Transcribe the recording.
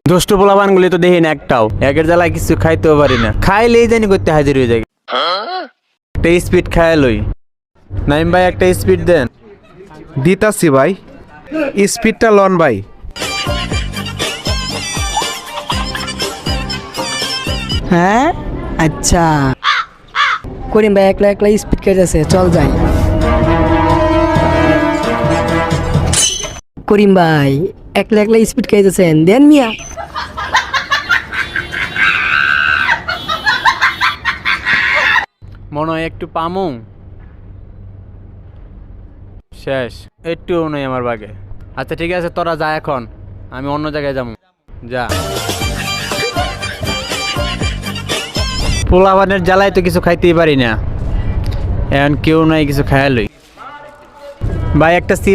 দুষ্ট পোলাপান গুলি তো দেখি না একটাও, একের জ্বালায় কিছু খাইতেও পারি না, খাইলেই জানি করতে হাজির হয়ে যায়। একটা স্পিড খায় লই। নাইম ভাই একটা স্পিড দেন। দিতাছি ভাই, স্পিডটা লন ভাই। হ্যাঁ আচ্ছা, করিম ভাই একলা একলা স্পিড খাইতেছে, চল যাই। করিম ভাই একলা একলা স্পিড খাইতেছেন, দেন মিয়া। মনে হয় একটু পামু, শেষ, একটুও নেই আমার বাগে। আচ্ছা ঠিক আছে, তোরা যা, এখন আমি অন্য জায়গায় যাবো, যা। পোলাপানের জ্বালায় তো কিছু খাইতেই পারি না, এখন কেউ নাই কিছু খায়ালই। ভাই একটা চিপস